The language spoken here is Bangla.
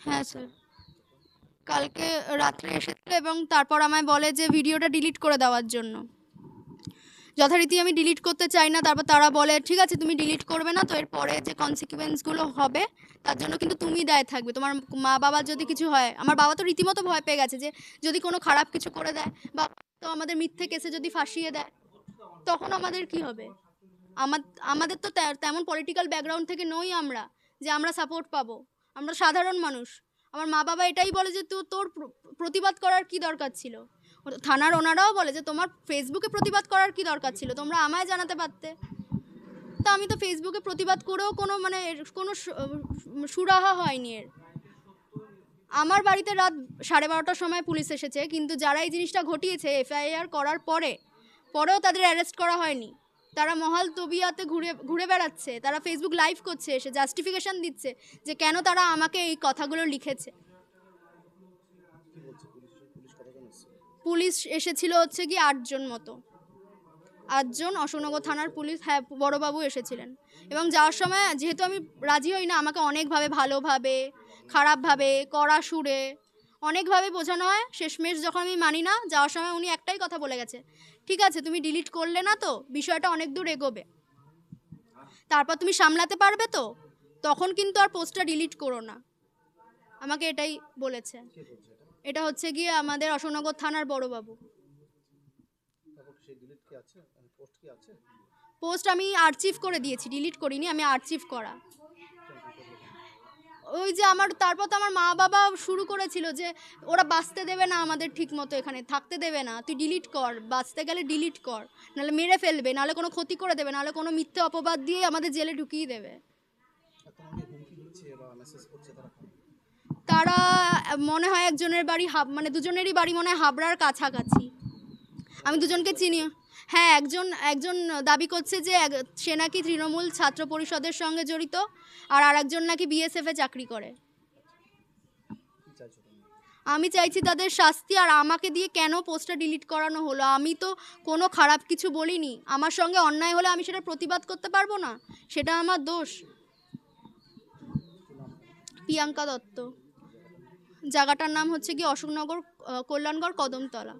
হ্যাঁ স্যার, কালকে রাত্রে এসেছিল এবং তারপর আমায় বলে যে ভিডিওটা ডিলিট করে দেওয়ার জন্য। যথারীতি আমি ডিলিট করতে চাই না, তারপর তারা বলে ঠিক আছে তুমি ডিলিট করবে না তো এর পরে যে কনসিকুয়েন্সগুলো হবে তার জন্য কিন্তু তুমি দায় থাকবে, তোমার মা বাবার যদি কিছু হয়। আমার বাবা তো রীতিমতো ভয় পেয়ে গেছে যে যদি কোনো খারাপ কিছু করে দেয় বা তো আমাদের মিথ্যে কেসে যদি ফাঁসিয়ে দেয় তখন আমাদের কি হবে। আমাদের তো তেমন পলিটিক্যাল ব্যাকগ্রাউন্ড থেকে নই আমরা যে আমরা সাপোর্ট পাবো, আমরা সাধারণ মানুষ। আমার মা বাবা এটাই বলে যে তোর প্রতিবাদ করার কি দরকার ছিল। থানার ওনারাও বলে যে তোমার ফেসবুকে প্রতিবাদ করার কি দরকার ছিল, তোমরা আমায় জানাতে পারতে। তা আমি তো ফেসবুকে প্রতিবাদ করেও কোনো মানে কোনো সুরাহা হয়নি এর। আমার বাড়িতে রাত 12:30টার সময় পুলিশ এসেছে, কিন্তু যারা এই জিনিসটা ঘটিয়েছে এফআইআর করার পরেও তাদের অ্যারেস্ট করা হয়নি। তারা মহাল তবিয়াতে ঘুরে বেড়াচ্ছে, তারা ফেসবুক লাইভ করছে, এসে জাস্টিফিকেশন দিচ্ছে যে কেন তারা আমাকে এই কথাগুলো লিখেছে। পুলিশ এসেছিল হচ্ছে কি 8 জন মতো, 8 জন অশোকনগর থানার পুলিশ। হ্যাঁ, বড়বাবু এসেছিলেন এবং যাওয়ার সময় যেহেতু আমি রাজি হই না, আমাকে অনেকভাবে ভালোভাবে খারাপভাবে কড়া সুরে অনেকভাবে বোঝানো হয়। শেষমেশ যখন আমি মানি না, যাওয়ার সময় উনি একটাই কথা বলে গেছে, ঠিক আছে তুমি ডিলিট করলে না তো বিষয়টা অনেক দূর এগোবে, তারপর তুমি সামলাতে পারবে তো তখন কিন্তু আর পোস্টটা ডিলিট করো না। আমাকে এটাই বলেছে। এটা হচ্ছে গিয়ে আমাদের অশোকনগর থানার বড়বাবু। পোস্ট আমি আর্চিভ করে দিয়েছি, ডিলিট করিনি, আমি আর্চিভ করা। ওই যে তারপর তো আমার মা বাবা শুরু করেছিল যে ওরা বাঁচতে দেবে না আমাদের, ঠিক মতো এখানে থাকতে দেবে না, তুই ডিলিট কর, বাঁচতে গেলে ডিলিট কর, নাহলে মেরে ফেলবে, নাহলে কোনো ক্ষতি করে দেবে, নাহলে কোনো মিথ্যে অপবাদ দিয়ে আমাদের জেলে ঢুকিয়ে দেবে। তারা মনে হয় একজনের বাড়ি মানে দুজনেরই বাড়ি মনে হয় হাবড়ার কাছাকাছি। আমি দুজনকে চিনি। হ্যাঁ, একজন দাবি করছে যে সে নাকি তৃণমূল ছাত্র পরিষদের সঙ্গে জড়িত, আর আরেকজন নাকি বিএসএফে চাকরি করে। আমি চাইছি তাদের শাস্তি। আর আমাকে দিয়ে কেন পোস্টটা ডিলিট করানো হলো? আমি তো কোনো খারাপ কিছু বলিনি। আমার সঙ্গে অন্যায় হলে আমি সেটা প্রতিবাদ করতে পারবো না, সেটা আমার দোষ। প্রিয়াঙ্কা দত্ত। জায়গাটার নাম হচ্ছে কি অশোকনগর, কল্যাণগড়, কদমতলা।